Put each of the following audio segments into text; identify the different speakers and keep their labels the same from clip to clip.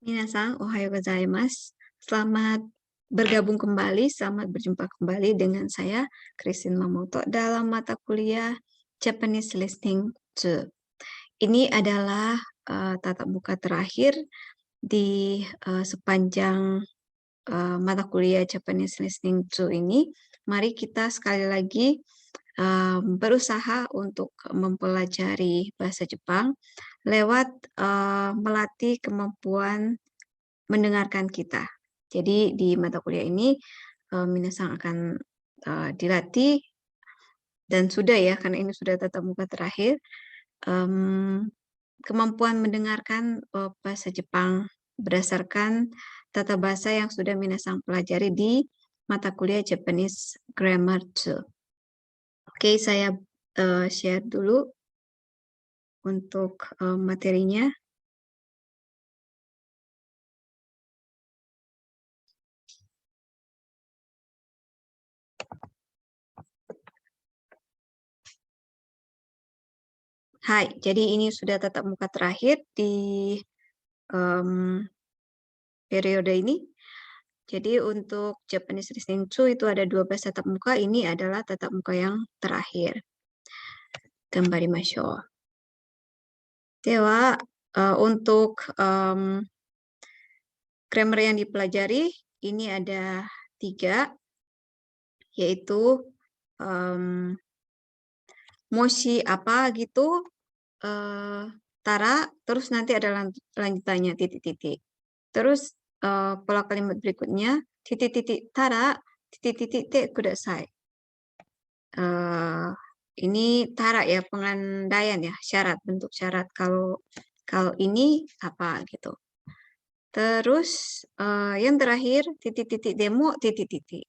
Speaker 1: Minasan, ohayo gozaimasu. Selamat bergabung kembali, selamat berjumpa kembali dengan saya, Christine Mamoto, dalam mata kuliah Japanese Listening 2. Ini adalah tatap muka terakhir di sepanjang mata kuliah Japanese Listening 2 ini. Mari kita sekali lagi berusaha untuk mempelajari bahasa Jepang lewat melatih kemampuan mendengarkan kita. Jadi di mata kuliah ini minasan akan dilatih dan sudah ya, karena ini sudah tatap muka terakhir, kemampuan mendengarkan bahasa Jepang berdasarkan tata bahasa yang sudah minasan pelajari di mata kuliah Japanese Grammar 2. Oke, saya share dulu untuk materinya. Hai, jadi ini sudah tatap muka terakhir di periode ini. Jadi untuk Japanese Listening 2 itu ada 12 tatap muka, ini adalah tatap muka yang terakhir. Gambarimashou. Dewa, untuk grammar yang dipelajari, ini ada 3, yaitu moshi apa gitu, tara, terus nanti ada lanjutannya titik-titik. Terus pola kalimat berikutnya, titik-titik tara, titik-titik te kudasai. Ini tara ya, pengandaian ya, syarat, bentuk syarat. Kalau ini apa gitu. Terus yang terakhir, titik-titik demo, titik-titik.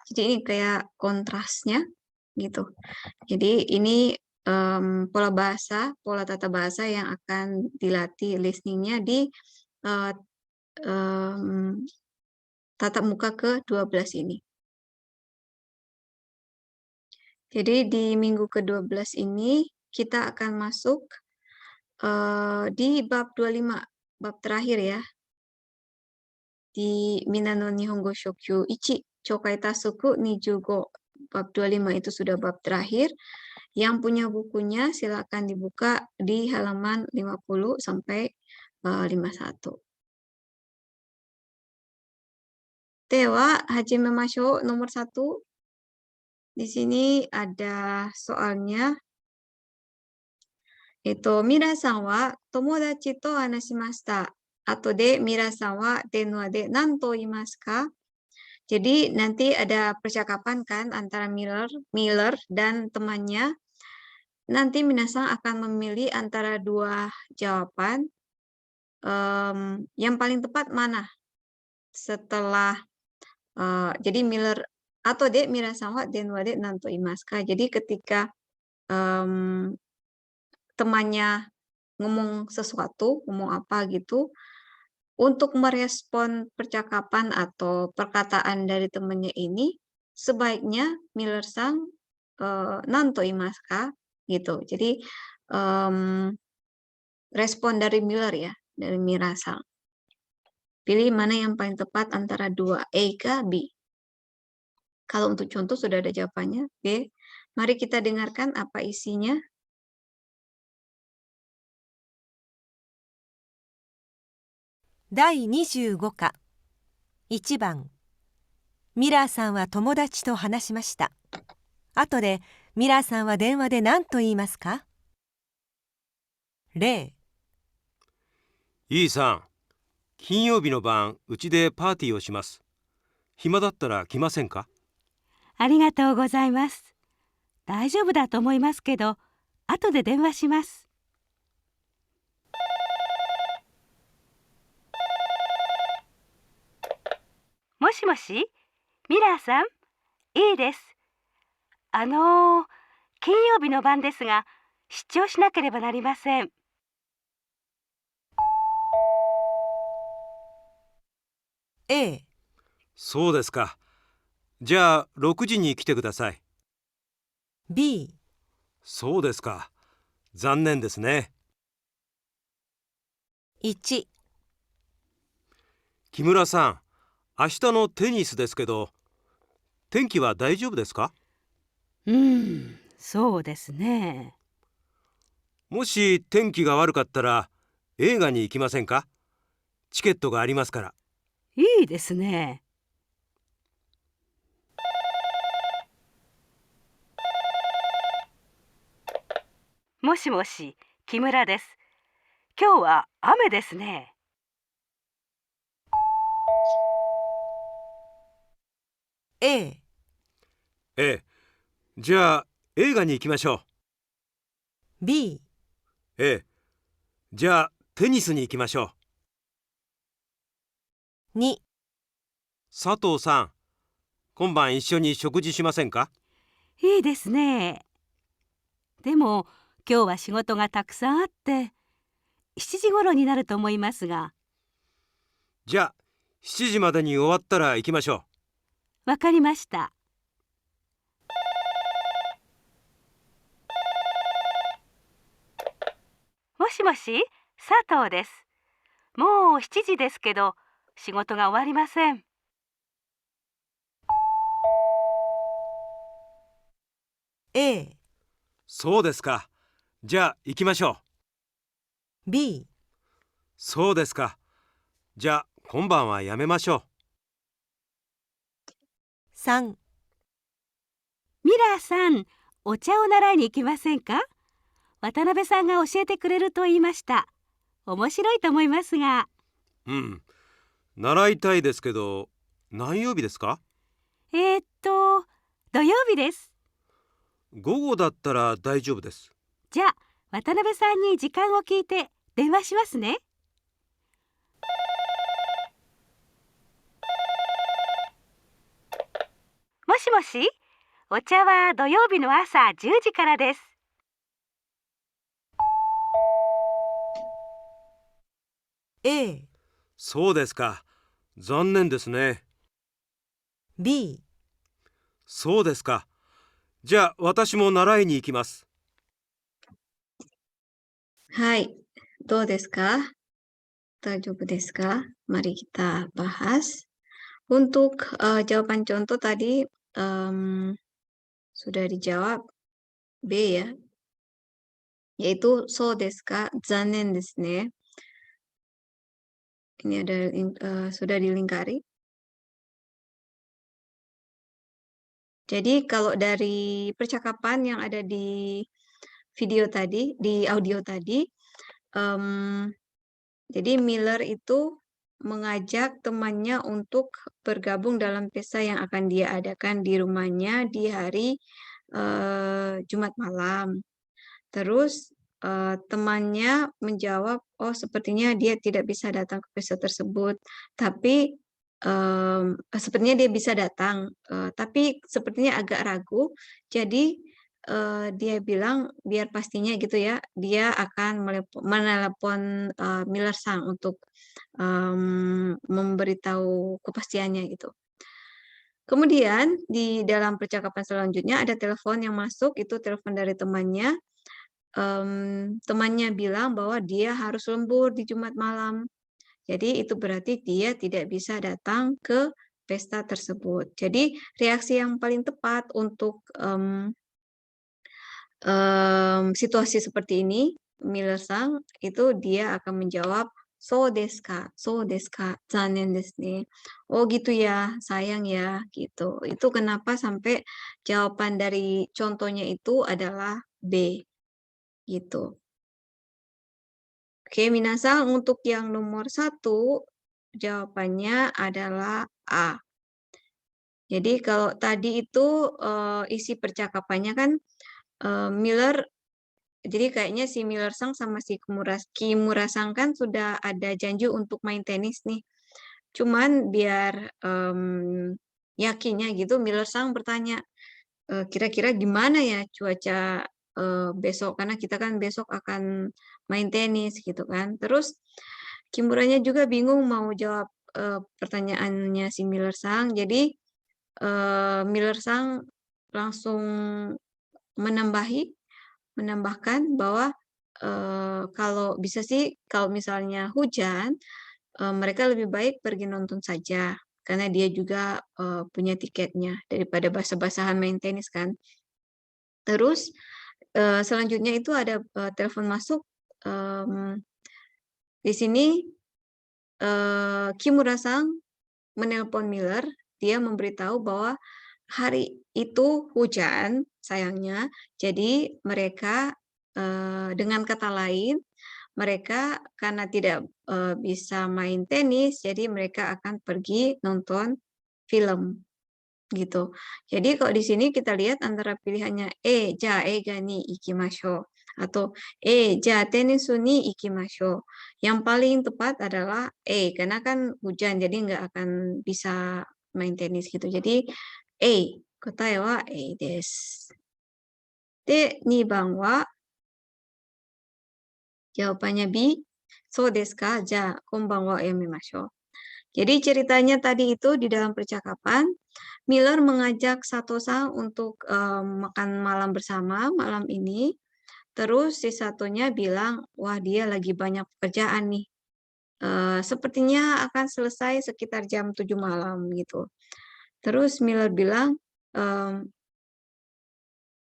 Speaker 1: Jadi ini kayak kontrasnya gitu. Jadi ini pola bahasa, pola tata bahasa yang akan dilatih listeningnya di tatap muka ke-12 ini. Jadi di minggu ke-12 ini kita akan masuk di bab 25, bab terakhir ya. Di Minano Nihongo Shokyu 1, Chokai Tasuku Nijugo, bab 25 itu sudah bab terakhir. Yang punya bukunya silakan dibuka di halaman 50 sampai 51. Dewa, hajimemashou, nomor 1. Di sini ada soalnya. Minasan wa tomodachi to hanashimashita. Ato de minasan wa denwa de nan to iimasu ka? Jadi nanti ada percakapan kan antara Miller dan temannya. Nanti minasan akan memilih antara 2 jawaban. Yang paling tepat mana? Setelah jadi Miller atau de minasan wa denwa de nan to iimasu ka? Jadi ketika temannya ngomong sesuatu, ngomong apa gitu, untuk merespon percakapan atau perkataan dari temannya ini, sebaiknya Miller-san nanto imasu ka? Gitu. Jadi respon dari Miller ya, dari Mira-san. Pilih mana yang paling tepat antara 2, A ke B. Kalau untuk contoh sudah ada jawabannya, B. Mari kita dengarkan apa isinya.
Speaker 2: 第25課1番ミラーさんは友達と話しました。後でミラーさんは電話で何と言いますか？例、
Speaker 3: イーさん、金曜日の晩うちでパーティーをします。暇だったら来ませんか？
Speaker 4: ありがとうございます。大丈夫だと思いますけど、後で電話します。もしもし、ミラーさん、いいです。金曜日の晩ですが、出張しなければなりません。
Speaker 2: A、
Speaker 3: そうですか。じゃあ6時に来てください。
Speaker 2: B、
Speaker 3: そうですか。残念ですね。
Speaker 2: 1
Speaker 3: 木村さん、明日のテニスですけど、天気は大丈夫ですか？
Speaker 4: そうですね。
Speaker 3: もし天気が悪かったら映画に行きませんか？チケットがありますから。
Speaker 4: いいですね。もしもし、木村です。今日は雨ですね。
Speaker 2: A、
Speaker 3: ええ、じゃあ映画に行きましょ
Speaker 2: B、
Speaker 3: う。ええ、じゃあテニスに行きましょう。
Speaker 2: 2、
Speaker 3: 佐藤さん、今晩一緒に食事しませんか？
Speaker 4: いいですね。でも今日は仕事がたくさんあって7時頃になると思いますが。
Speaker 3: じゃあ7時までに終わったら行きましょ
Speaker 4: わかりました。もしもし、佐藤です。もう7時ですけど仕事が終わりません。
Speaker 2: A、
Speaker 3: う。そうですか。じゃあ行きましょう。
Speaker 2: B、
Speaker 3: そうですか。じゃあ今晩はやめましょ
Speaker 2: 3、
Speaker 4: ミラーさん、お茶を習いに行きませんか？渡辺さんが教えてくれると言いました。面白いと思いますが。
Speaker 3: う。習いたいですけど、何曜日ですか？
Speaker 4: 土曜日です。
Speaker 3: 午後だったら大丈夫です。
Speaker 4: じゃあ、渡辺さんに時間を聞いて電話しますね。もしもし、お茶は土曜日の朝10時からです。
Speaker 2: A、
Speaker 3: そうですか。残念ですね。
Speaker 2: B、
Speaker 3: そうですか。じゃあ私も習いに行きます。
Speaker 1: はい、どうですか? Tajuk desu ka? Mari kita bahas. Untuk jawaban contoh tadi sudah dijawab B ya, yaitu so desu ka, zanen desu ne. Ini ada sudah dilingkari. Jadi kalau dari percakapan yang ada di video tadi, di audio tadi, jadi Miller itu mengajak temannya untuk bergabung dalam pesta yang akan dia adakan di rumahnya di hari Jumat malam. Terus temannya menjawab, oh sepertinya dia tidak bisa datang ke pesta tersebut, tapi sepertinya dia bisa datang, tapi sepertinya agak ragu. Jadi dia bilang biar pastinya gitu ya, dia akan menelepon Miller Sang untuk memberitahu kepastiannya gitu. Kemudian di dalam percakapan selanjutnya ada telepon yang masuk, itu telepon dari temannya. Temannya bilang bahwa dia harus lembur di Jumat malam. Jadi itu berarti dia tidak bisa datang ke pesta tersebut. Jadi reaksi yang paling tepat untuk situasi seperti ini, Miller Sang, itu dia akan menjawab, so desu ka, zanen desu ne. Oh gitu ya, sayang ya, gitu. Itu kenapa sampai jawaban dari contohnya itu adalah B, gitu. Oke, minasang, untuk yang nomor 1, jawabannya adalah A. Jadi kalau tadi itu isi percakapannya kan Miller, jadi kayaknya si Miller Sang sama si Kimura Sang kan sudah ada janji untuk main tenis nih. Cuman biar yakinnya gitu, Miller Sang bertanya, kira-kira gimana ya cuaca besok, karena kita kan besok akan main tenis gitu kan. Terus Kimuranya juga bingung mau jawab pertanyaannya si Miller Sang. Jadi Miller Sang langsung menambahkan bahwa kalau bisa sih kalau misalnya hujan, mereka lebih baik pergi nonton saja, karena dia juga punya tiketnya daripada basah-basahan main tenis kan. Terus selanjutnya itu ada telepon masuk. Di sini Kimura-san menelpon Miller. Dia memberitahu bahwa hari itu hujan, sayangnya. Jadi mereka dengan kata lain, mereka karena tidak bisa main tenis, jadi mereka akan pergi nonton film gitu. Jadi kalau di sini kita lihat antara pilihannya ja eiga ni ikimashou atau ja tenisu ni ikimashou. Yang paling tepat adalah karena kan hujan jadi nggak akan bisa main tenis gitu. Jadi kotae wa desu. De, 2番は jawabannya B. So desu ka? Ja, konbanwa yamemashou. Jadi ceritanya tadi itu di dalam percakapan, Miller mengajak Sato-san untuk makan malam bersama malam ini. Terus si satunya bilang, wah dia lagi banyak pekerjaan nih. Sepertinya akan selesai sekitar jam 7 malam gitu. Terus Miller bilang,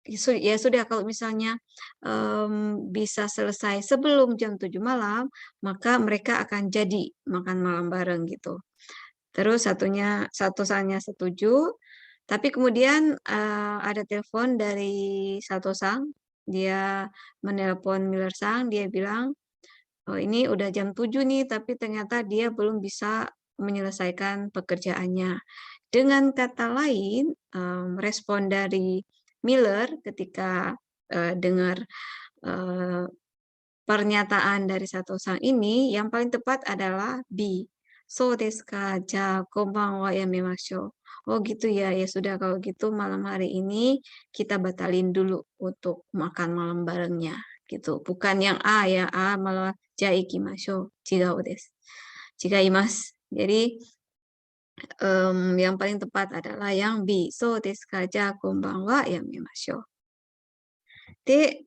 Speaker 1: ya sudah kalau misalnya bisa selesai sebelum jam 7 malam, maka mereka akan jadi makan malam bareng gitu. Terus satu-satunya setuju, tapi kemudian ada telepon dari Sato-san, dia menelpon Miller-san, dia bilang, oh ini udah jam 7 nih, tapi ternyata dia belum bisa menyelesaikan pekerjaannya. Dengan kata lain, respon dari Miller ketika dengar pernyataan dari Sato-san ini, yang paling tepat adalah B. So desu ka, ja konbanwa yamemashou. Oh gitu ya, ya sudah kalau gitu malam hari ini kita batalin dulu untuk makan malam barengnya gitu. Bukan yang A ya, A malah ja ikimashou. Chigau desu. Chigaimasu. Jadi yang paling tepat adalah yang B. So desu ka, ja konbanwa yamemashou. De,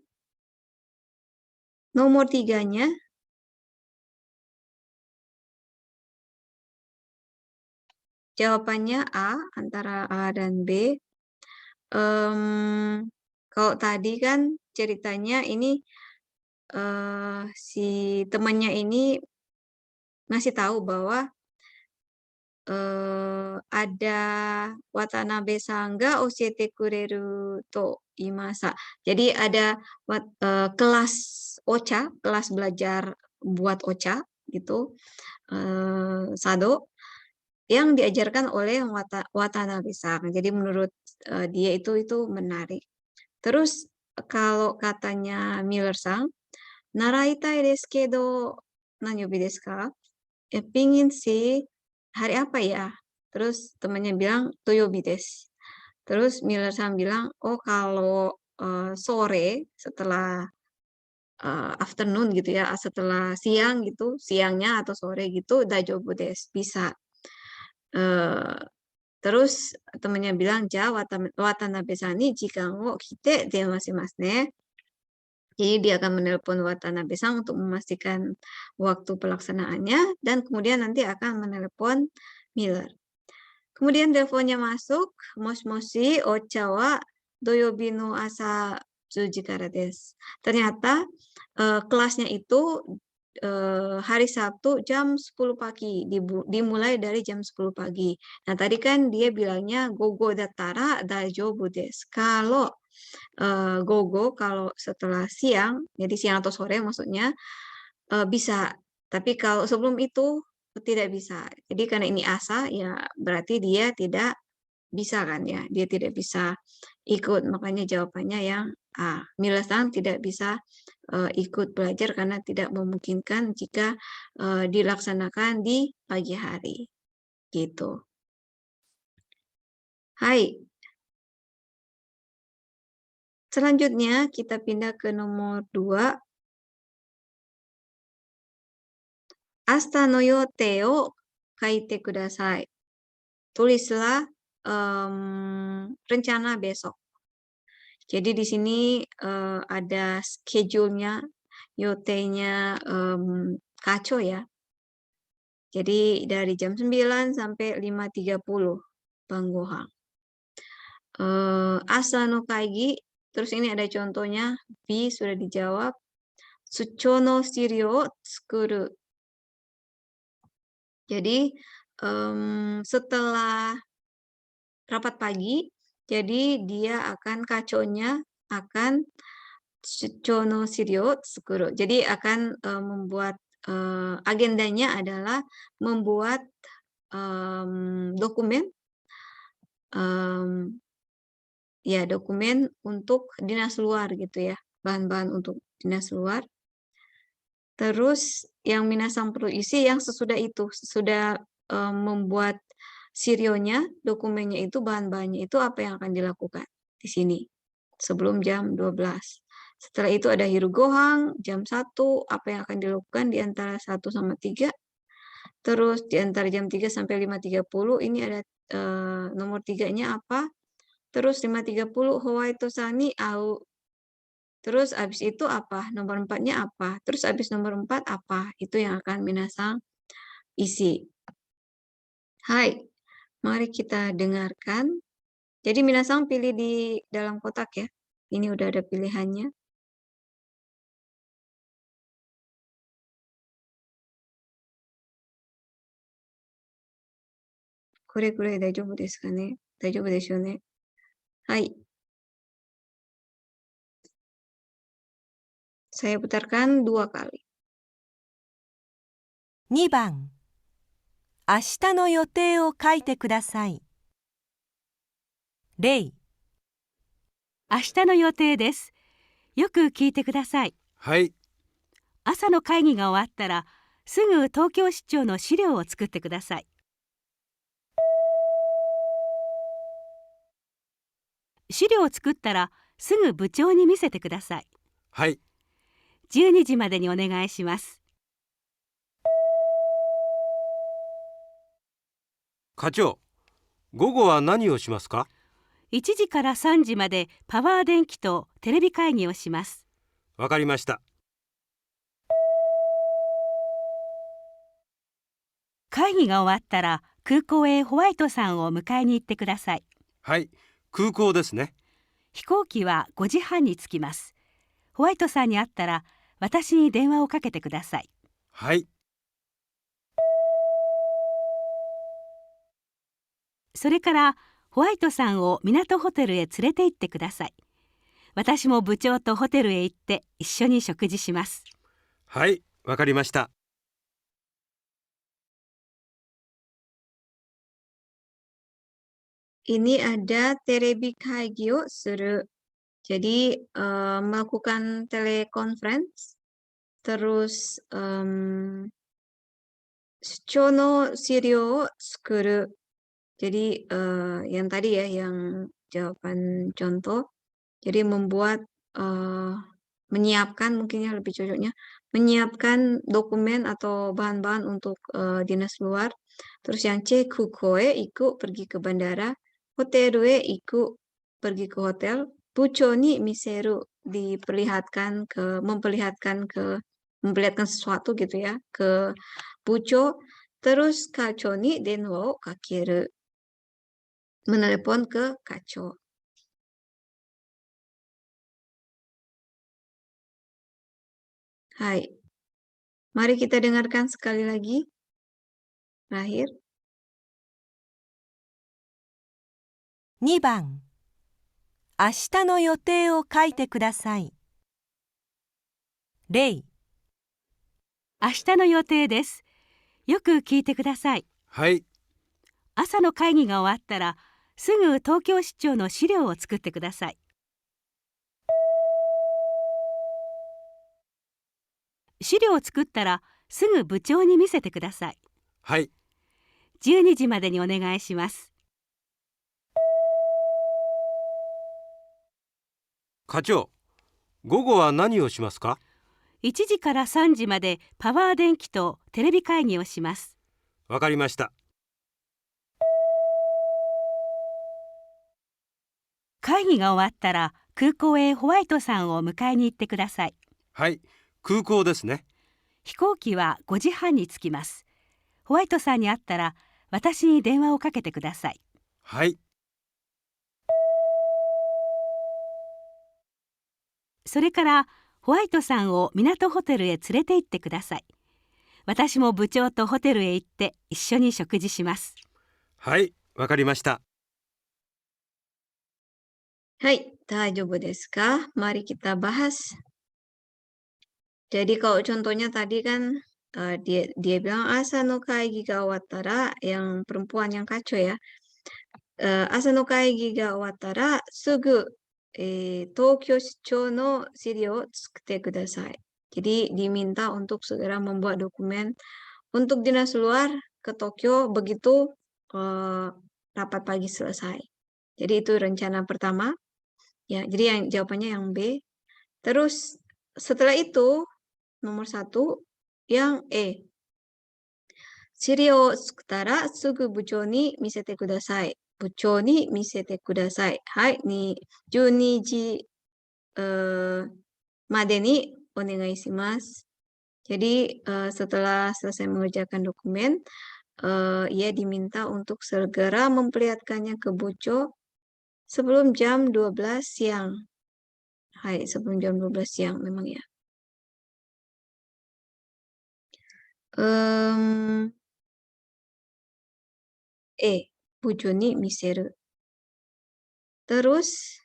Speaker 1: nomor 3-nya, jawabannya A, antara A dan B. Kalau tadi kan ceritanya ini si temannya ini ngasih tahu bahwa ada Watanabe-san ga oshete kureru to imasa. Jadi ada kelas ocha, kelas belajar buat ocha gitu, sado, yang diajarkan oleh Watanabe-san. Jadi menurut dia itu menarik. Terus kalau katanya Miller-san, naraitai desu kedo nanyobi desu ka? Pingin sih, hari apa ya? Terus temannya bilang toyobi desu. Terus Miller-san bilang, oh kalau sore setelah afternoon gitu ya, setelah siang gitu, siangnya atau sore gitu, dajobu desu, bisa. Terus temannya bilang, ja Watanabe-san ni jikan wo kite denwashimasu ne. Jadi dia akan menelpon Watanabe-san untuk memastikan waktu pelaksanaannya, dan kemudian nanti akan menelpon Miller. Kemudian teleponnya masuk, moshi-moshi, ocha wa doyobi no asa 10 時からです. Ternyata kelasnya itu hari Sabtu jam 10 pagi, dimulai dari jam 10 pagi. Nah, tadi kan dia bilangnya gogo dattara daijoubu desu. Kalau gogo, kalau setelah siang, jadi siang atau sore maksudnya, bisa. Tapi kalau sebelum itu tidak bisa. Jadi karena ini asa, ya berarti dia tidak bisa kan ya. Dia tidak bisa ikut, makanya jawabannya yang A. Miller-san tidak bisa ikut belajar karena tidak memungkinkan jika dilaksanakan di pagi hari. Gitu. Hai. Selanjutnya kita pindah ke nomor 2. Asta no yote o kaite kudasai. Tulislah rencana besok. Jadi di sini ada schedule-nya, yote-nya kaco ya. Jadi dari jam 9 sampai 5.30 Bang Gohang. Asa no kaigi, terus ini ada contohnya, B sudah dijawab. Sucho no shiryou o tsukuru. Jadi setelah rapat pagi, jadi dia akan kaconya akan sucho no shiryou o tsukuru. Jadi akan membuat agendanya adalah membuat dokumen ya dokumen untuk dinas luar gitu ya, bahan-bahan untuk dinas luar. Terus yang minasang perlu isi yang sesudah itu, sudah membuat sirionya, dokumennya itu, bahan-bahannya itu apa yang akan dilakukan di sini sebelum jam 12. Setelah itu ada hirugohang, jam 1, apa yang akan dilakukan di antara 1 sama 3. Terus di antara jam 3 sampai 5.30 ini ada nomor 3-nya apa. Terus 5.30 Howaito Sani au. Terus habis itu apa? Nomor 4-nya apa? Terus habis nomor 4 apa? Itu yang akan minasang isi. Hai, mari kita dengarkan. Jadi minasang pilih di dalam kotak ya. Ini udah ada pilihannya. Kore daijoubu desu ka ne? Daijoubu desho ne? Hai. Saya putarkan 2 kali.
Speaker 2: 2番、明日の予定を書いてください。例、
Speaker 4: 明日の予定です。よく聞いてください。
Speaker 3: はい。
Speaker 4: 朝の会議が終わったら、すぐ東京市長の資料を作ってください。資料を作ったら、すぐ部長に見せてください。
Speaker 3: はい。
Speaker 4: 12時までにお願いします。
Speaker 3: 課長、午後は何をしますか
Speaker 4: 1時から3時までパワー電気とテレビ会議をします。
Speaker 3: わかりました。
Speaker 4: 会議が終わったら空港へホワイトさんを迎えに行ってください。
Speaker 3: はい、空港ですね。
Speaker 4: 飛行機は5時半に着きます。ホワイトさんに会ったら私に電話をかけてください。
Speaker 3: はい。
Speaker 4: それからホワイトさんを港ホテルへ連れて行ってください。私も部長とホテルへ行って一緒に食事します。
Speaker 3: はい、わかりました。
Speaker 1: Ini ada terebi kaigi o suru. Jadi melakukan teleconference. Terus sucho no shiryou o tsukuru. Jadi yang tadi ya, yang jawaban contoh. Jadi membuat, menyiapkan, mungkin ya lebih cocoknya, menyiapkan dokumen atau bahan-bahan untuk dinas luar. Terus yang C, kukoe, iku pergi ke bandara. Hotelue, iku pergi ke hotel. Bucho ni miseru, memperlihatkan sesuatu gitu ya, ke bucho. Terus kacho ni denwa o kakeru, menelepon ke kacho. Hai, mari kita dengarkan sekali lagi. Terakhir.
Speaker 2: 2番、明日の予定を書いてください。例、
Speaker 4: 明日の予定です。よく聞いてください。
Speaker 3: はい。
Speaker 4: 朝の会議が終わったら、すぐ東京市長の資料を作ってください。資料を作ったら、すぐ部長に見せてください。
Speaker 3: はい。
Speaker 4: 12時までにお願いします。
Speaker 3: 課長、午後は何をしますか
Speaker 4: 1時から3時までパワー電気とテレビ会議をします。
Speaker 3: わかりました。
Speaker 4: 会議が終わったら空港へホワイトさんを迎えに行ってください。
Speaker 3: はい、空港ですね。
Speaker 4: 飛行機は5時半に着きます。ホワイトさんに会ったら私に電話をかけてください。
Speaker 3: はい。
Speaker 4: それからホワイトさんを港ホテルへ連れて行ってください。私も部長とホテルへ行って一緒に食事します。
Speaker 3: はい、わかりました。
Speaker 1: Hai, tajobo desu ka? Mari kita bahas. Jadi kalau contohnya tadi kan dia bilang asa no kaigi ga owattara, yang perempuan yang kacau ya. Asa no kaigi ga owattara sugu Tokyo Shichou no shiri o tsukute kudasai. Jadi diminta untuk segera membuat dokumen untuk dinas luar ke Tokyo begitu rapat pagi selesai. Jadi itu rencana pertama. Ya, jadi yang jawabannya yang B. Terus setelah itu nomor 1 yang E. Shiri o tsukutara sugu buchou ni misete kudasai. Buchou ni misete kudasai. Hai, ni 12 ji made ni onegai shimasu. Jadi setelah selesai mengerjakan dokumen, ia diminta untuk segera memperlihatkannya ke Bucho sebelum jam 12 siang. Hai, sebelum jam 12 siang memang ya. Bucho ni miseru. Terus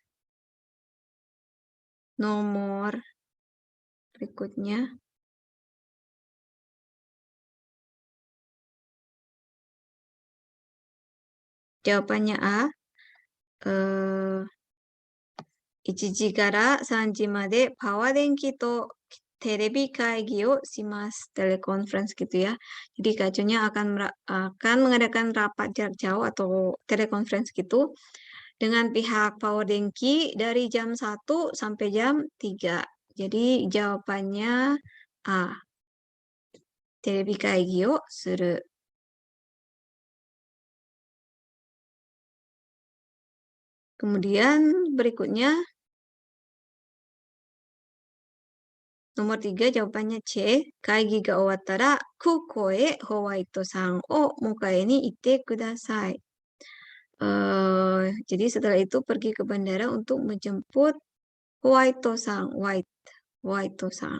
Speaker 1: nomor berikutnya. Jawabannya A. 1時から3時までパワー電気とテレビ会議をします. Teleconference gitu ya. Jadi kacunya akan mengadakan rapat jarak jauh atau teleconference gitu dengan pihak Power Denki dari jam 1 sampai jam 3. Jadi jawabannya A. Terebi kaigi o suru. Kemudian berikutnya nomor 3 jawabannya C. Kaigi ga owattara kuko e Howaito-san o mukae ni ite kudasai. Jadi setelah itu pergi ke bandara untuk menjemput Howaito-san. Howaito-san.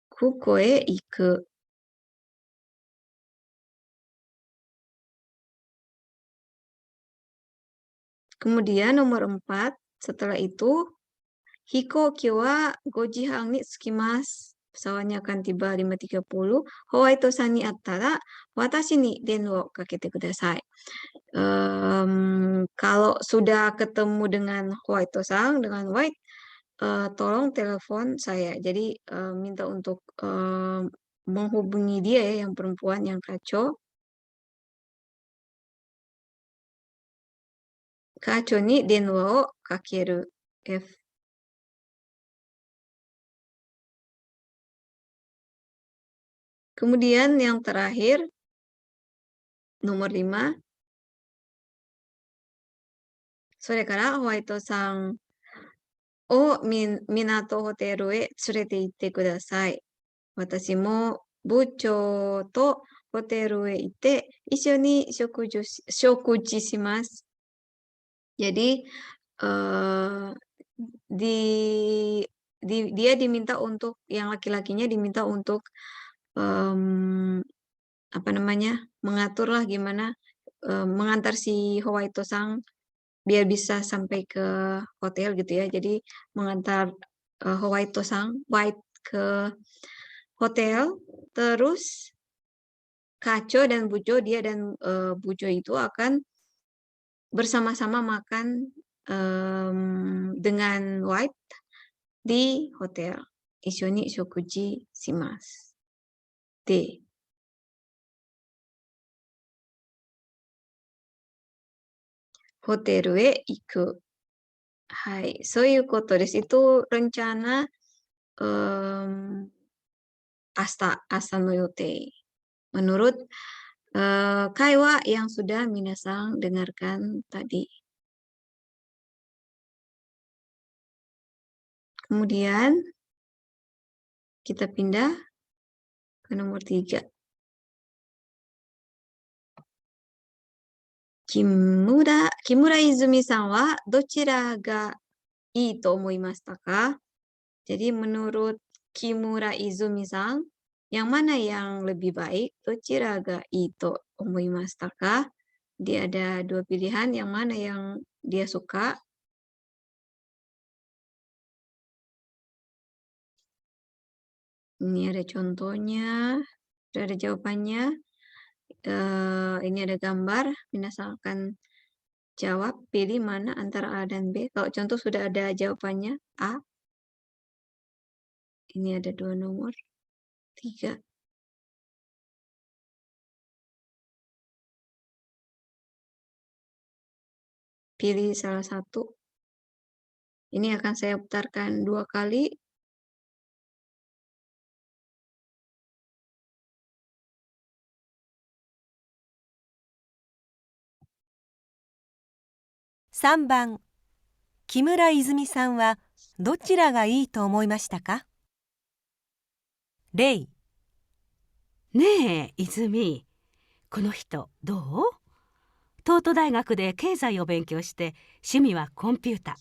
Speaker 1: Kuko e iku. Kemudian nomor 4, setelah itu Hikoki wa 5 ji hang ni tsukimasu. Pesawatnya akan tiba 5.30. Howaito-san ni attara watashi ni denwa kakete kudasai. Kalau sudah ketemu dengan Howaito-san, dengan White, tolong telepon saya. Jadi minta untuk menghubungi dia ya, yang perempuan yang kacau. Kacau ni denwa o kakeru. F. Kemudian yang terakhir, nomor 5. Sore kara Howaito-san o minato hoteru e tsurete itte kudasai. Watashi mo buchou to hoteru e itte issho ni shokuji shimasu. Jadi dia diminta untuk, yang laki-lakinya diminta untuk mengaturlah gimana mengantar si Howaito-san biar bisa sampai ke hotel gitu ya. Jadi mengantar Howaito-san White ke hotel, terus Kacho dan Bujo, dia dan Bujo itu akan bersama-sama makan dengan White di hotel. Ishoni shokuji shimasu. D. Hoteru e iku. Hai, soyu koto desu. Itu rencana asa no yotei. Menurut kaiwa yang sudah minasang dengarkan tadi. Kemudian kita pindah ke nomor 3. Kimura Izumi-san wa dochira ga ii to omoimashita ka? Jadi menurut Kimura Izumi-san, yang mana yang lebih baik? Dochira ga ii to omoimashita ka? Dia ada dua pilihan, yang mana yang dia suka? Ini ada contohnya, sudah ada jawabannya. Ini ada gambar, minasan akan jawab, pilih mana antara A dan B. Kalau contoh sudah ada jawabannya, A. Ini ada 2 nomor, 3. Pilih salah satu. Ini akan saya putarkan 2 kali.3
Speaker 2: 番、木村泉さんはどちらがいいと思いましたか？レイ、
Speaker 4: ねえ、泉。この人、どう？東都大学で経済を勉強して趣味はコンピュータ。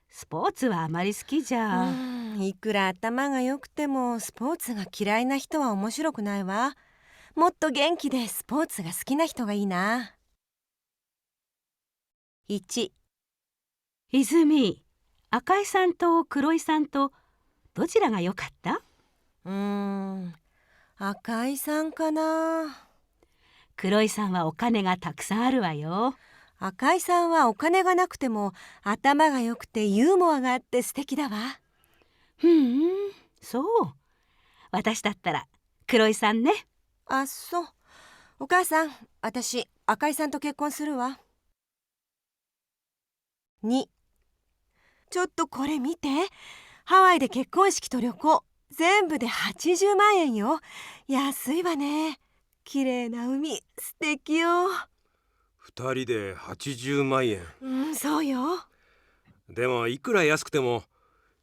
Speaker 4: スポーツはあまり好きじゃ。
Speaker 2: いくら頭が良くてもスポーツが嫌いな人は面白くないわ。もっと元気でスポーツが好きな人がいいな。1、
Speaker 4: 泉、赤井さんと黒井さんとどちらが良かった？
Speaker 2: 赤井さんかな。
Speaker 4: 黒井さんはお金がたくさんあるわよ。
Speaker 2: 赤井さんはお金がなくても頭が良くてユーモアがあって素敵だわ。
Speaker 4: そう。私だったら黒井さんね。
Speaker 2: あ、そう。お母さん、私赤井さんと結婚するわ。2、ちょっとこれ見て。ハワイで結婚式と旅行全部で80万円よ。安いわね。綺麗な海、素敵よ。
Speaker 3: 2人で80万円。
Speaker 2: そうよ。
Speaker 3: でもいくら安くても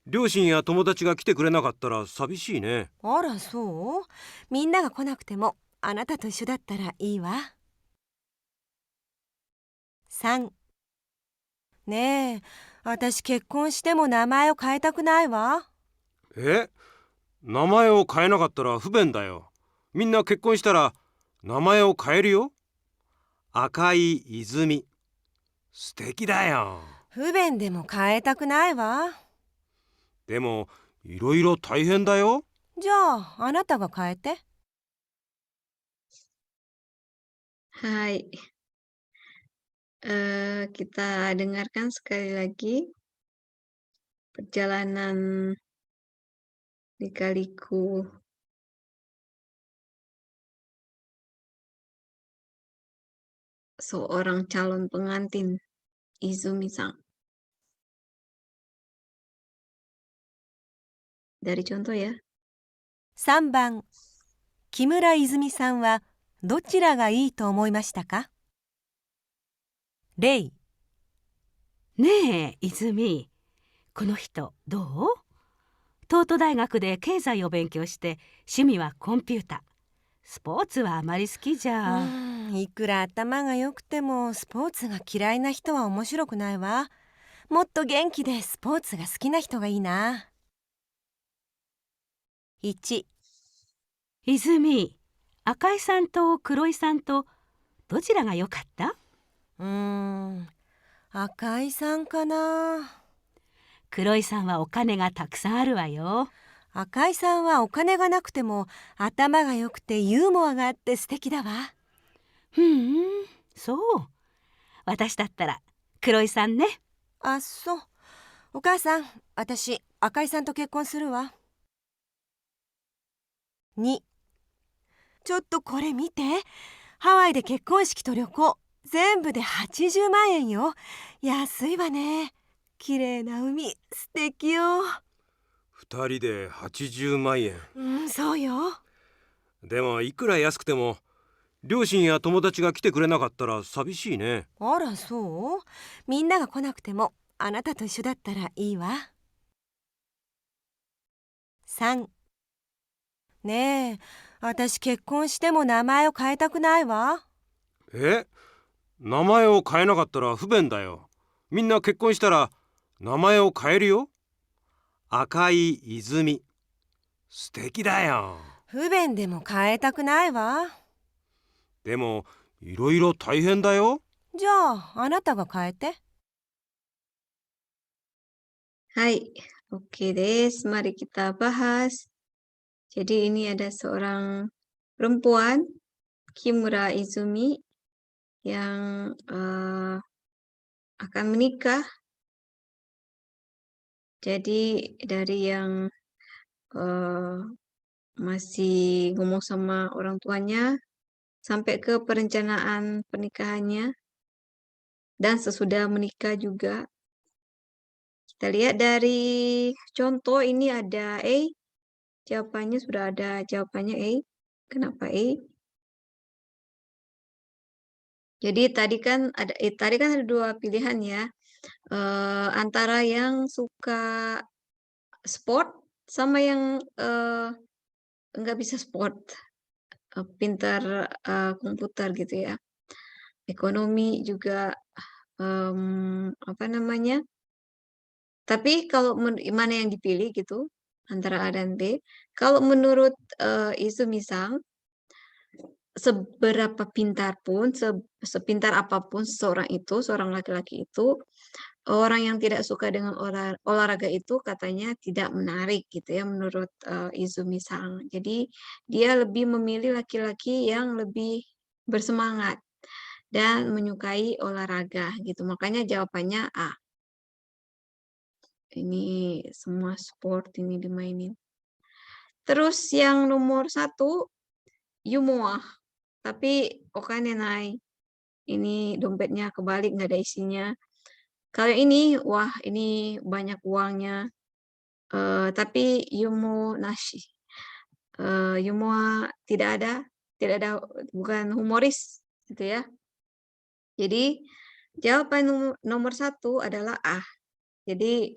Speaker 3: 両親や友達が来てくれなかったら寂しいね。
Speaker 2: あら、そう？みんなが来なくてもあなたと一緒だったらいいわ。3、ねえ、私結婚しても名前を変えたくないわ。
Speaker 3: 名前を変えなかったら不便だよ。みんな結婚したら名前を変えるよ。赤井泉。素敵だよ。
Speaker 2: 不便でも変えたくないわ。
Speaker 3: でもいろいろ大変だよ。
Speaker 2: じゃああなたが変えて。
Speaker 1: Hai. Kita dengarkan sekali lagi perjalanan lika-liku seorang calon pengantin Izumi-san. Dari contoh ya.
Speaker 2: 3番、木村泉さんはどちらがいいと思いましたか？レイ、
Speaker 4: ねえ、泉。この人、どう？東都大学で経済を勉強して趣味はコンピュータ。スポーツはあまり好きじゃ。
Speaker 2: いくら頭が良くてもスポーツが嫌いな人は面白くないわ。もっと元気でスポーツが好きな人がいいな。1、
Speaker 4: 泉、赤井さんと黒井さんとどちらが良かった？
Speaker 2: 赤井さんかな。
Speaker 4: 黒井さんはお金がたくさんあるわよ。
Speaker 2: 赤井さんはお金がなくても頭が良くてユーモアがあって素敵だわ。
Speaker 4: そう。私だったら黒井さんね。
Speaker 2: あ、そう。お母さん、私赤井さんと結婚するわ。2、ちょっとこれ見て。ハワイで結婚式と旅行全部で80万円よ。安いわね。綺麗な海、素敵よ。
Speaker 3: 2人で80万円。
Speaker 2: そうよ。
Speaker 3: でもいくら安くても両親や友達が来てくれなかったら寂しいね。
Speaker 2: あら、そう？みんなが来なくてもあなたと一緒だったらいいわ。3、ねえ、私結婚しても名前を変えたくないわ。
Speaker 3: 名前を変えなかったら不便だよ。みんな結婚したら名前を変えるよ。赤い泉。素敵だよ。
Speaker 2: 不便でも変えたくないわ。
Speaker 3: でも、いろいろ大変だよ。
Speaker 2: じゃあ、あなたが変えて。
Speaker 1: Hai, oke des. Mari kita bahas. Jadi ini ada seorang perempuan, Kimura Izumi, yang akan menikah. Jadi dari yang masih ngomong sama orang tuanya sampai ke perencanaan pernikahannya dan sesudah menikah juga. Kita lihat dari contoh ini ada A, jawabannya sudah ada jawabannya A. Kenapa A? Jadi tadi kan ada dua pilihan ya, antara yang suka sport sama yang nggak bisa sport, pintar komputer gitu ya. Ekonomi juga apa namanya? Tapi kalau mana yang dipilih gitu antara A dan B? Kalau menurut Izumi-san, seberapa pintar pun, sepintar apapun seorang laki-laki itu, orang yang tidak suka dengan olahraga itu katanya tidak menarik gitu ya menurut Izumi-san. Jadi dia lebih memilih laki-laki yang lebih bersemangat dan menyukai olahraga gitu. Makanya jawabannya A. Ini semua sport ini dimainin. Terus yang nomor 1, Yumoah. Tapi Okane nai. Ini dompetnya kebalik, nggak ada isinya. Kalau ini, wah ini banyak uangnya. Tapi Yumo nashi. Yumoa tidak ada, bukan humoris gitu ya. Jadi jawaban nomor 1 adalah A. Jadi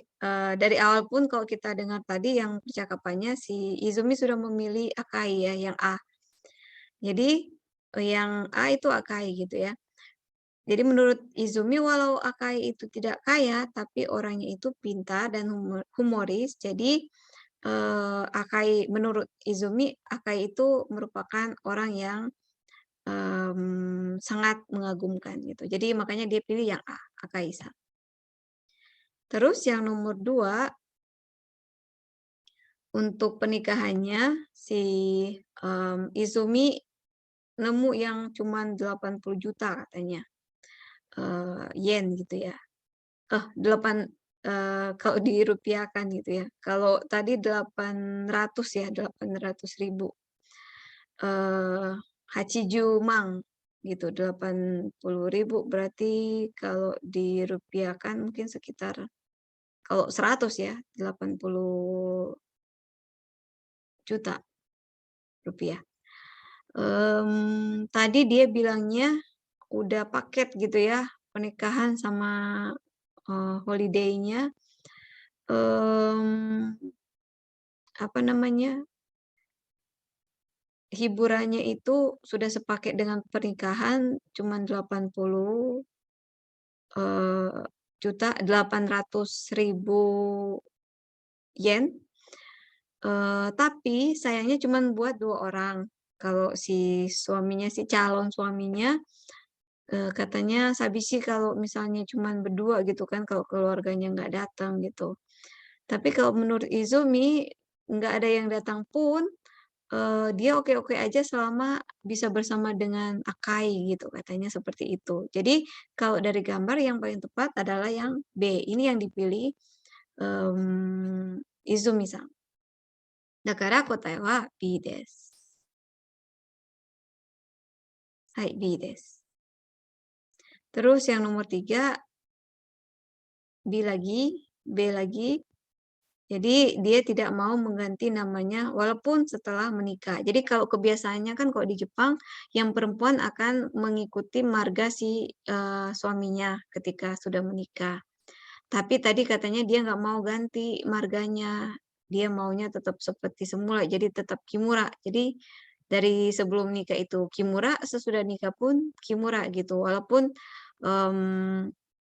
Speaker 1: dari awal pun kalau kita dengar tadi yang percakapannya si Izumi sudah memilih Akai ya, yang A. Jadi yang A itu Akai gitu ya. Jadi menurut Izumi walau Akai itu tidak kaya, tapi orangnya itu pintar dan humoris. Jadi Akai menurut Izumi, Akai itu merupakan orang yang sangat mengagumkan gitu. Jadi makanya dia pilih yang A, Akai-san. Terus yang nomor 2, untuk pernikahannya si Izumi nemu yang cuman 80 juta katanya. Yen gitu ya. kalau dirupiahkan gitu ya. Kalau tadi 800 ya, 800.000. Hachijumang gitu, 80.000 berarti kalau dirupiahkan mungkin sekitar, kalau 100 ya, 80 juta rupiah. Tadi dia bilangnya udah paket gitu ya, pernikahan sama holiday-nya. Apa namanya? Hiburannya itu sudah sepaket dengan pernikahan cuman 80 juta, 800.000 yen. Tapi sayangnya cuman buat 2 orang. Kalau si suaminya, si calon suaminya, katanya sabisi kalau misalnya cuman berdua gitu kan, kalau keluarganya nggak datang gitu. Tapi kalau menurut Izumi, nggak ada yang datang pun, dia oke-oke aja selama bisa bersama dengan Akai gitu, katanya seperti itu. Jadi kalau dari gambar yang paling tepat adalah yang B, ini yang dipilih Izumi-san. Dakara kotae wa B desu. Hai, B desu. Terus yang nomor 3, B lagi. Jadi dia tidak mau mengganti namanya walaupun setelah menikah. Jadi kalau kebiasaannya kan kalau di Jepang yang perempuan akan mengikuti marga si suaminya ketika sudah menikah. Tapi tadi katanya dia nggak mau ganti marganya. Dia maunya tetap seperti semula, jadi tetap Kimura. Jadi dari sebelum nikah itu Kimura, sesudah nikah pun Kimura gitu. Walaupun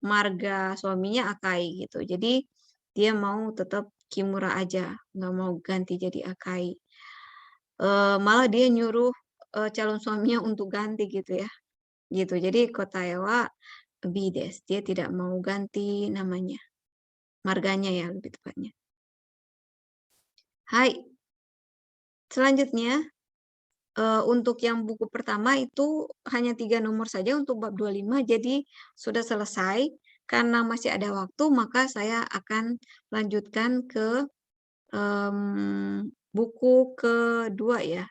Speaker 1: marga suaminya Akai gitu. Jadi dia mau tetap Kimura aja, nggak mau ganti jadi Akai. Malah dia nyuruh calon suaminya untuk ganti gitu ya. Gitu. Jadi Kotaewa Bides, dia tidak mau ganti namanya. Marganya ya lebih tepatnya. Hai. Selanjutnya untuk yang buku pertama itu hanya 3 nomor saja untuk bab 25, jadi sudah selesai. Karena masih ada waktu, maka saya akan lanjutkan ke buku kedua ya.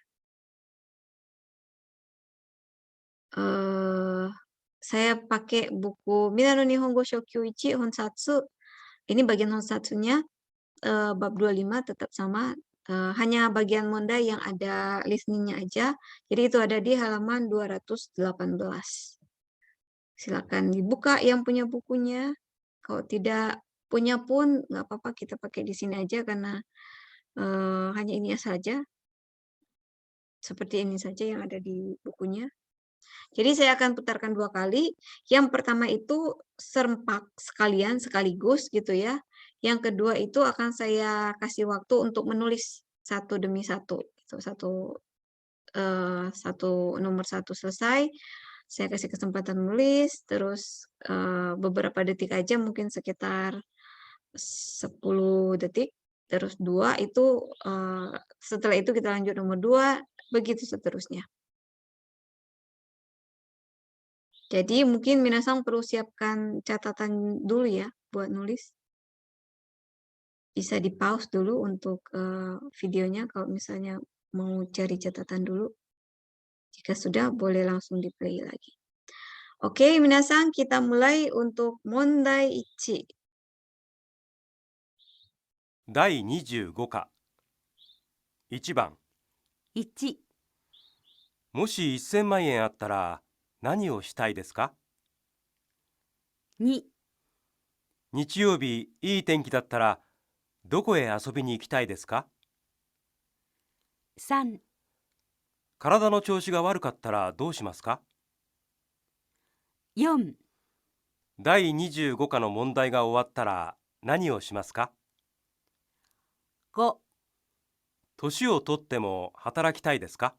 Speaker 1: Saya pakai buku Minano Nihongo Shokyuichi Honsatsu. Ini bagian Honsatsunya bab 25 tetap sama. Hanya bagian mondai yang ada listeningnya aja. Jadi itu ada di halaman 218. Silakan dibuka yang punya bukunya. Kalau tidak punya pun nggak apa-apa, kita pakai di sini aja karena hanya ini saja. Seperti ini saja yang ada di bukunya. Jadi saya akan putarkan 2 kali. Yang pertama itu serempak sekalian, sekaligus gitu ya. Yang kedua itu akan saya kasih waktu untuk menulis satu demi satu. Gitu. Nomor satu selesai, saya kasih kesempatan menulis, terus beberapa detik aja, mungkin sekitar 10 detik. Terus 2 itu, setelah itu kita lanjut nomor 2, begitu seterusnya. Jadi mungkin minasang perlu siapkan catatan dulu ya buat nulis. Bisa di-pause dulu untuk videonya kalau misalnya mau cari catatan dulu. Jika sudah, boleh langsung di-play lagi. Oke, minasang, kita mulai untuk mondai 1.
Speaker 3: 第25課1番。
Speaker 4: 1、
Speaker 3: もし1000万円あったら何をしたいですか？2、日曜日いい天気だったらどこへ遊びに行きたいですか？
Speaker 4: 3、
Speaker 3: 体の調子が悪かったらどうしますか？
Speaker 4: 4、
Speaker 3: 第25課の問題が終わったら何をしますか？
Speaker 4: 5、
Speaker 3: 年をとっても働きたいですか？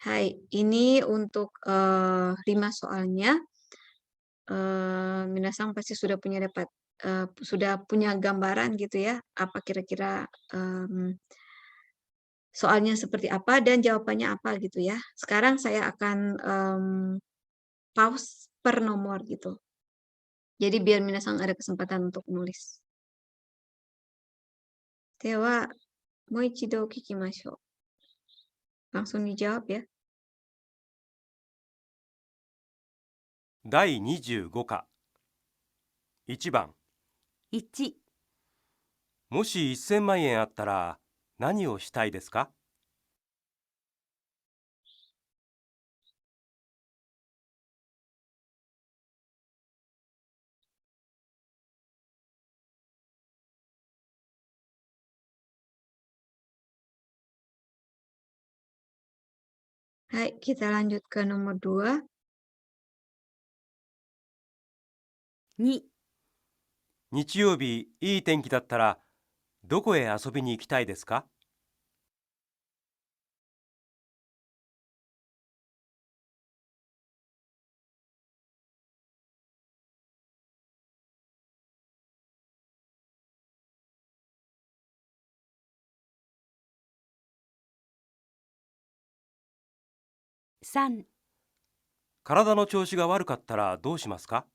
Speaker 1: Hai, ini untuk 5 soalnya. Minasang pasti sudah punya gambaran gitu ya, apa kira-kira soalnya seperti apa dan jawabannya apa gitu ya. Sekarang saya akan pause per nomor gitu. Jadi biar minasang ada kesempatan untuk nulis. Dewa, moichido kikimashou. Langsung dijawab ya.
Speaker 3: 第25課1番。
Speaker 4: 1、
Speaker 3: もし1000万円あったら何をしたいですか？
Speaker 1: Hai, kita lanjut ke nomor 2.
Speaker 4: 2、
Speaker 3: 日曜日いい天気だったらどこへ遊びに行きたいですか？
Speaker 4: 3、
Speaker 3: 体の調子が悪かったらどうしますか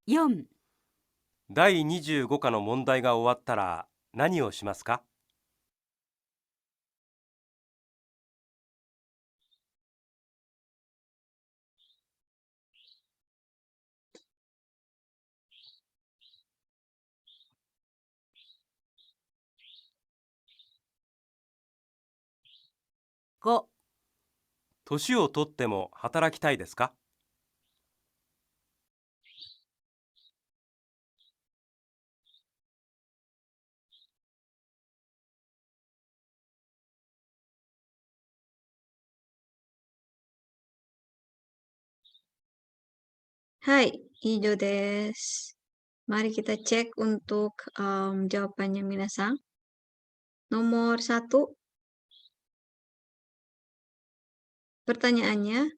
Speaker 3: ？4、第25課の問題が終わったら何をしますか？
Speaker 4: 5、
Speaker 3: 年をとっても働きたいですか？Hai,
Speaker 1: ijo desu. Mari kita cek untuk jawabannya minasang. Nomor 1, pertanyaannya,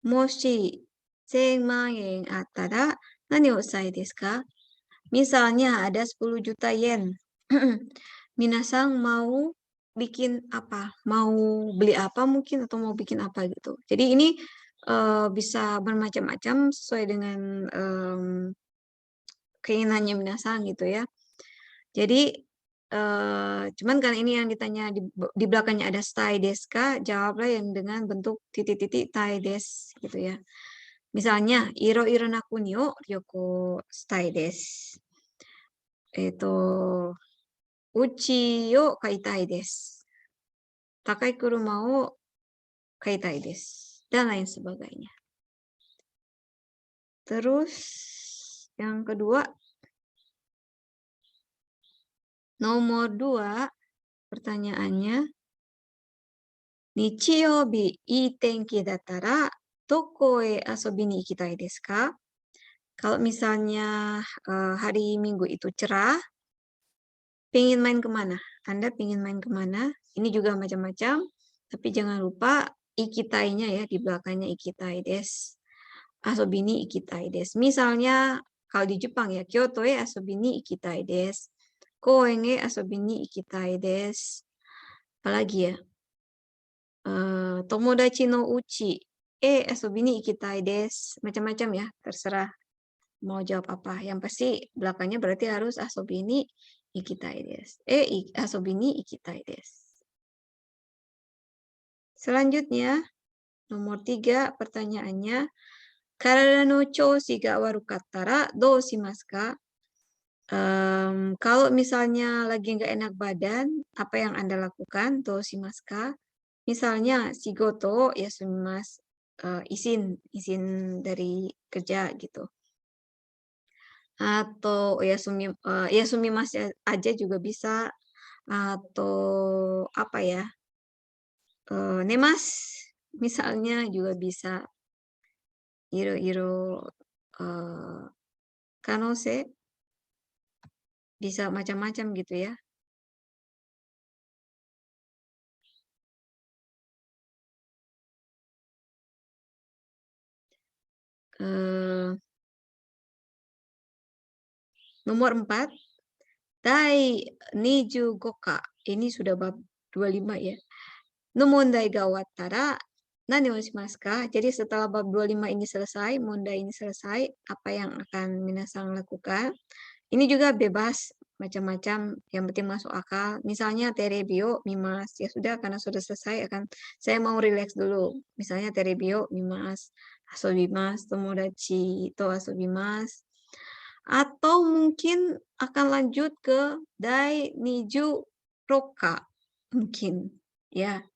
Speaker 1: Moshi 1000万円あったら何をしたいですか? Misalnya ada 10 juta yen. Minasang mau bikin apa? Mau beli apa mungkin atau mau bikin apa gitu. Jadi ini bisa bermacam-macam sesuai dengan keinginannya minasang gitu ya. Jadi cuman karena ini yang ditanya di belakangnya ada stai desu ka, jawablah yang dengan bentuk titik-titik tai desu gitu ya. Misalnya, iro-iro na kuni o ryoko stai desu. Uchi o kaitai desu. Takai kuruma o kaitai desu. Dan lain sebagainya. Terus, yang kedua, nomor 2, pertanyaannya, Nichiyoubi ii tenki dattara doko e asobi ni ikitai desu ka? Kalau misalnya hari Minggu itu cerah, pengen main kemana? Anda pengen main kemana? Ini juga macam-macam, tapi jangan lupa ikitai-nya ya, di belakangnya ikitai desu. Asobi ni ikitai desu. Misalnya, kalau di Jepang ya, Kyoto e asobi ni ikitai desu. Koen e asobi ni ikitai desu. Apalagi ya? Tomodachi no uchi e asobi ni ikitai desu. Macam-macam ya, terserah mau jawab apa. Yang pasti belakangnya berarti harus asobi ni ikitai desu. Asobi ni ikitai desu. Selanjutnya, nomor 3 pertanyaannya, karada no choushi ga warukattara dou shimasu ka? Kalau misalnya lagi nggak enak badan, apa yang Anda lakukan? Dou shimasu ka? Misalnya, shigoto yasumimasu, izin dari kerja gitu. Atau yasumimasu aja juga bisa. Atau apa ya? Nemas misalnya juga bisa. Iro-iro kanose bisa macam-macam gitu ya. Nomor 4, Dai Niju Goka. Ini sudah bab 25 ya. No mondai ga owattara nani o shimasu ka? Jadi setelah bab 25 ini selesai, mondai ini selesai, apa yang akan minasang lakukan? Ini juga bebas, macam-macam, yang penting masuk akal. Misalnya terebi o mimasu. Ya sudah, karena sudah selesai, saya mau relax dulu. Misalnya terebi o mimasu, asobimasu, tomodachi to asobimasu. Atau mungkin akan lanjut ke dai niju roka. Mungkin, ya.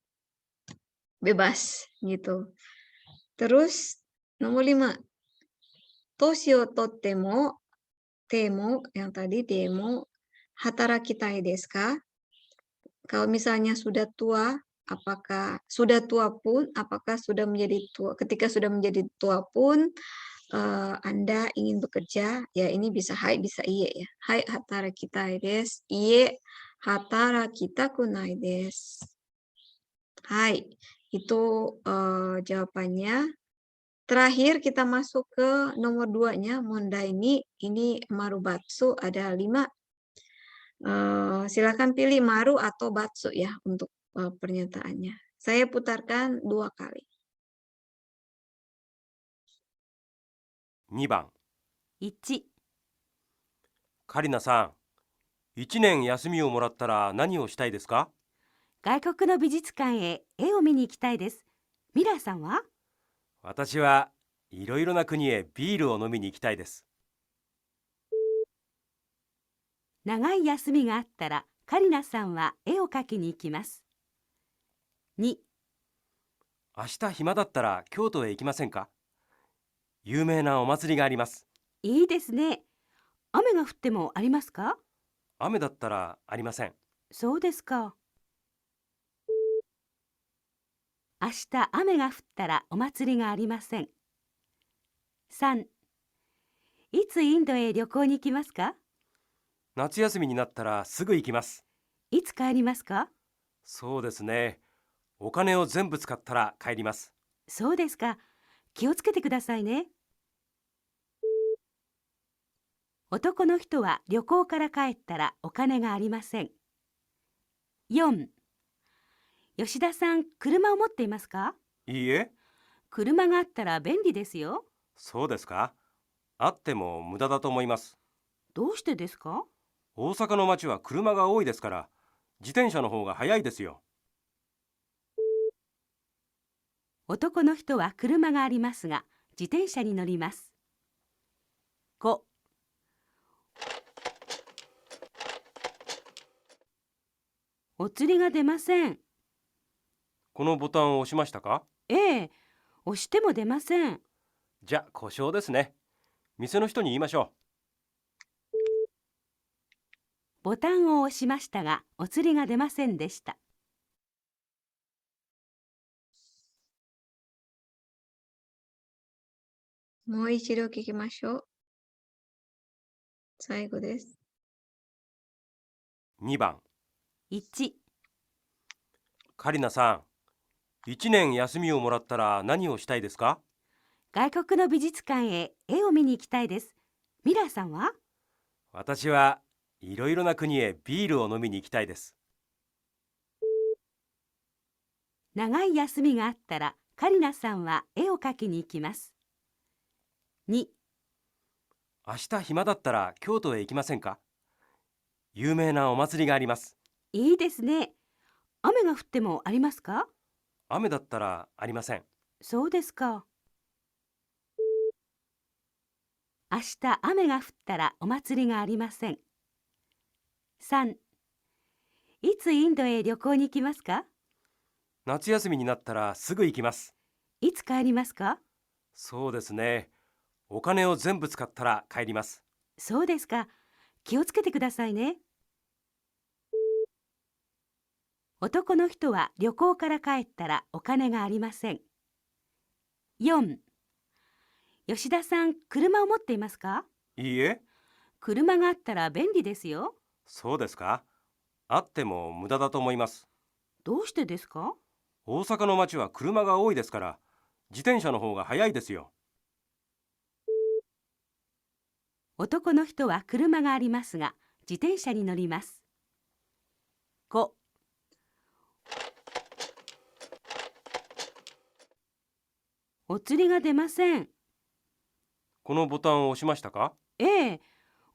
Speaker 1: Bebas, gitu. Terus, nomor 5. Toshi o tottemo, temo, yang tadi demo, hatarakitai desu ka? Kalau misalnya sudah tua, apakah sudah tua pun, apakah sudah menjadi tua, ketika sudah menjadi tua pun, Anda ingin bekerja, ya ini bisa hai, bisa iye ya. Hai hatarakitai desu, iye hatarakitakunai desu. Hai, itu jawabannya. Terakhir kita masuk ke nomor 2-nya, mondai ini marubatsu, ada 5. Silakan pilih maru atau batsu ya untuk pernyataannya. Saya putarkan 2 kali.
Speaker 3: 2番。
Speaker 4: 1、
Speaker 3: カリナさん、1年休みをもらったら何をしたいですか？
Speaker 4: 外国の美術館へ絵を見に行きたいです。ミラーさんは？
Speaker 3: 私はいろいろな国へビールを飲みに行きたいです。
Speaker 4: 長い休みがあったらカリナさんは絵を描きに行きます。2、
Speaker 3: 明日暇だったら京都へ行きませんか？有名なお祭りがあります。
Speaker 4: いいですね。雨が降ってもありますか？
Speaker 3: 雨だったらありません。
Speaker 4: そうですか。明日雨が降ったらお祭りがありません。3、いつインドへ旅行に行きますか？
Speaker 3: 夏休みになったらすぐ行きます。
Speaker 4: いつ帰りますか？
Speaker 3: そうですね。お金を全部使ったら帰ります。
Speaker 4: そうですか。気をつけてくださいね。男の人は旅行から帰ったらお金がありません。4、吉田さん、車を持っていますか？
Speaker 3: いいえ、
Speaker 4: 車があったら便利ですよ。
Speaker 3: そうですか。あっても無駄だと思います。
Speaker 4: どうしてですか？
Speaker 3: 大阪の街は車が多いですから、自転車の方が早いですよ。
Speaker 4: 男の人は車がありますが、自転車に乗ります。5、お釣りが出ません。
Speaker 3: このボタンを押しましたか？
Speaker 4: ええ、押しても出ません。
Speaker 3: じゃあ故障ですね。店の人に言いましょ
Speaker 4: ボタンを押しましたが、お釣りが出ませんでした。
Speaker 1: もう一度聞きましょう。最後です。
Speaker 3: う。2番。
Speaker 4: 1、
Speaker 3: カリナさん、1年休みをもらったら何をしたいですか？
Speaker 4: 外国の美術館へ絵を見に行きたいです。ミラーさんは？
Speaker 3: 私はいろいろな国へビールを飲みに行きたいです。
Speaker 4: 長い休みがあったら、カリナさんは絵を描きに行きます。2、
Speaker 3: 明日暇だったら京都へ行きませんか？有名なお祭りがあります。
Speaker 4: いいですね。雨が降ってもありますか？
Speaker 3: 雨だったらありません。
Speaker 4: そうですか。明日雨が降ったらお祭りがありません。3、いつインドへ旅行に行きますか？
Speaker 3: 夏休みになったらすぐ行きます。
Speaker 4: いつ帰りますか？
Speaker 3: そうですね。お金を全部使ったら帰ります。
Speaker 4: そうですか。気をつけてくださいね。男の人は旅行から帰ったらお金がありません。4、吉田さん、車を持っていますか？
Speaker 3: いいえ、
Speaker 4: 車があったら便利ですよ。
Speaker 3: そうですか。あっても無駄だと思います。
Speaker 4: どうしてですか？
Speaker 3: 大阪の街は車が多いですから、自転車の方が早いですよ。
Speaker 4: 男の人は車がありますが、自転車に乗ります。5、お釣りが出ません。
Speaker 3: このボタンを押しましたか？
Speaker 4: ええ、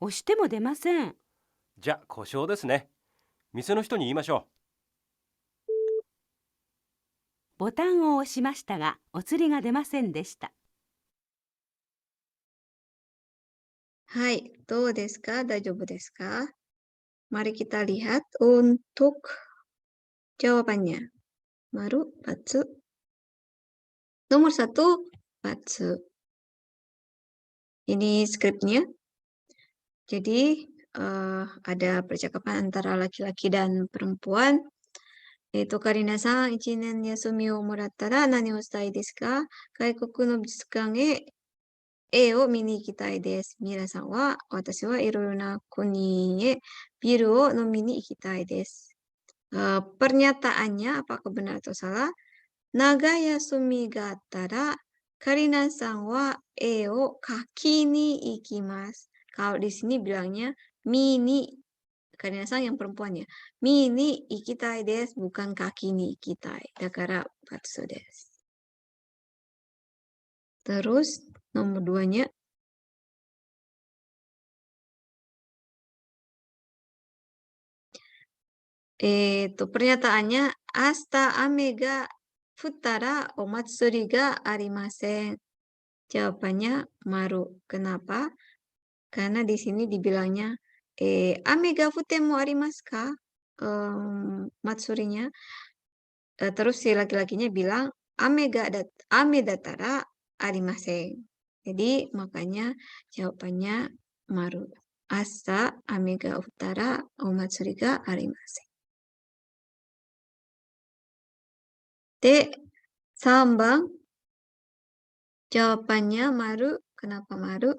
Speaker 4: 押しても出ません。
Speaker 3: じゃあ故障ですね。店の人に言いましょ
Speaker 4: ボタンを押しましたが、お釣りが出ませんでした。
Speaker 1: はい、どうですか？大丈夫ですか？Mari kita lihat untuk jawabannya. Maru, Patsu. Nomor 1, Patsu. Ini skripnya. Jadi ada percakapan antara laki-laki dan perempuan. Karina-san, 1年休みをもらったら何をしたいですか？外国の美術館へ絵を見に行きたいです。ミラさんは、私はいろいろな国へビールを飲みに行きたいです。Pernyataannya apakah benar atau salah? Naga yasumi ga attara, Karina-san wa e o kaki ni ikimasu. Kalau di sini bilangnya mini, Karina-san yang perempuan ya. Mini ikitai desu, bukan kaki ni ikitai. Dakara batsu desu. Terus nomor 2-nya. Pernyataannya asta ame ga futara omatsuri ga arimasen. Jawabannya maru. Kenapa? Karena di sini dibilangnya ame ga fute mo arimasu ka? Matsurinya. Terus si laki-lakinya bilang ame datara arimasen. Jadi makanya jawabannya maru. Asa ame ga utara omatsuri ga arimasen. De, 3番jawabannya maru. Kenapa maru?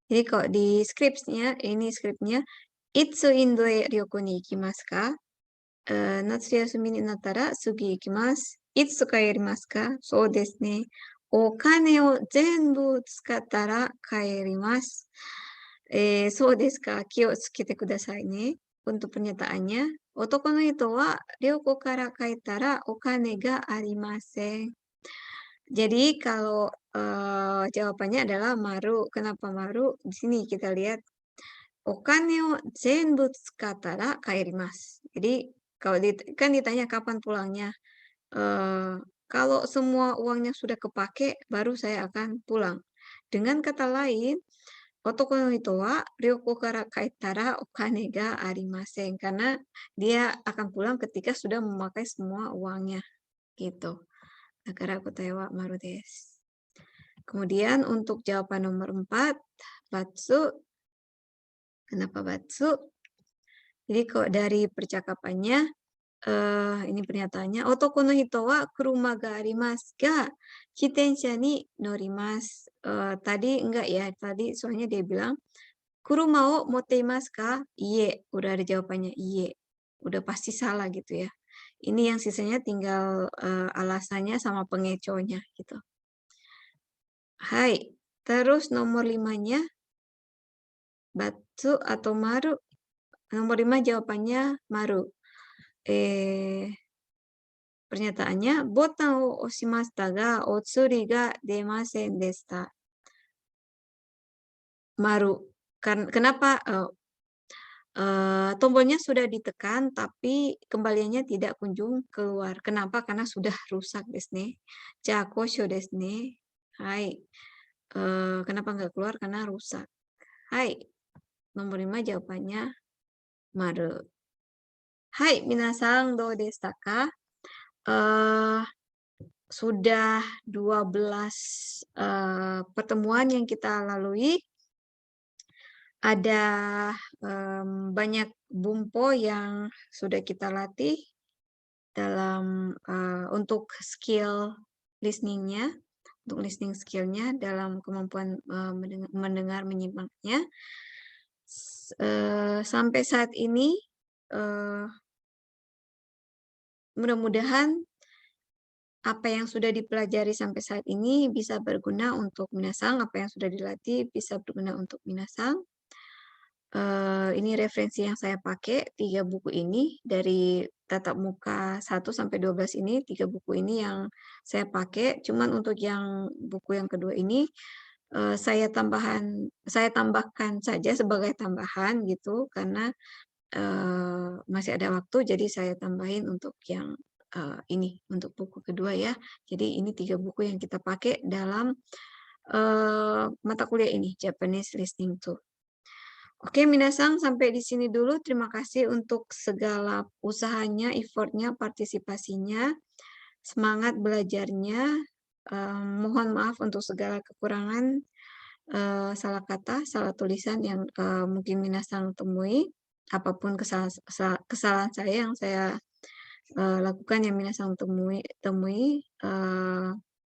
Speaker 1: Jadi kalau di skripnya, ini skripnya, Itsu Indo e ryoko ni ikimasu ka? Natsu yasumi ni nattara sugi ikimasu. Itsu kaerimasu ka? Sou desu ne. O kane o zenbu tsukattara kaerimasu. Sou desu ka? Ki o tsukete kudasai ne. Untuk pernyataannya, otoko no hito wa ryoko kara kaetara o kane ga arimasen. Jadi kalau jawabannya adalah maru. Kenapa maru? Di sini kita lihat okane o zenbu tsukattara kaerimasu. Jadi kalau kan ditanya kapan pulangnya. Kalau semua uangnya sudah kepake, baru saya akan pulang. Dengan kata lain, otoko no hito wa ryoko kara kaetara okane ga arimasen. Karena dia akan pulang ketika sudah memakai semua uangnya. Gitu. Nakara kotae wa maru desu. Kemudian untuk jawaban nomor 4, batsu. Kenapa batsu? Jadi kok dari percakapannya, ini pernyataannya, otoko no hito wa kuruma ga arimasu ga hitensha ni norimasu. Tadi enggak ya, tadi soalnya dia bilang, kuruma o motte imasu ka? Iye, udah ada jawabannya iye. Udah pasti salah gitu ya. Ini yang sisanya tinggal alasannya sama pengeconya gitu. Hai, terus nomor 5-nya batsu atau maru. Nomor 5 jawabannya maru. Pernyataannya, botan o oshimashita ga otsuri ga demasen deshita. Maru. Kenapa? Tombolnya sudah ditekan, tapi kembaliannya tidak kunjung keluar. Kenapa? Karena sudah rusak desu ne. Ja kosho desu ne. Hai. Kenapa nggak keluar? Karena rusak. Hai. Nomor 5 jawabannya maru. Hai, minasang do deshita ka? Sudah 12 pertemuan yang kita lalui. Ada banyak bumpo yang sudah kita latih dalam untuk skill listening-nya, untuk listening skill-nya dalam kemampuan mendengar menyimaknya. Sampai saat ini mudah-mudahan apa yang sudah dipelajari sampai saat ini bisa berguna untuk minasang, apa yang sudah dilatih bisa berguna untuk minasang. Ini referensi yang saya pakai, 3 buku ini dari tatap muka 1 sampai 12 ini, 3 buku ini yang saya pakai. Cuman untuk yang buku yang kedua ini saya tambahkan saja sebagai tambahan gitu karena masih ada waktu, jadi saya tambahin untuk yang ini untuk buku kedua ya. Jadi ini 3 buku yang kita pakai dalam mata kuliah ini, Japanese Listening 2. Oke, minasang sampai di sini dulu. Terima kasih untuk segala usahanya, effortnya, partisipasinya, semangat belajarnya. Mohon maaf untuk segala kekurangan, salah kata, salah tulisan yang mungkin minasang temui. Apapun kesalahan saya yang saya lakukan yang minasang temui,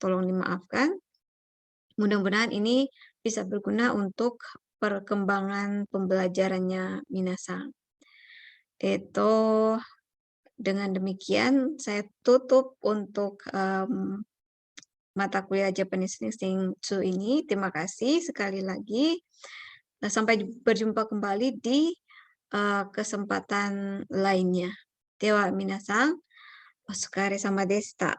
Speaker 1: tolong dimaafkan. Mudah-mudahan ini bisa berguna untuk perkembangan pembelajarannya minasang. Dengan demikian saya tutup untuk mata kuliah Japanese Listening 2 ini. Terima kasih sekali lagi. Sampai berjumpa kembali di kesempatan lainnya. Dewa minasang, otsukare sama deshita.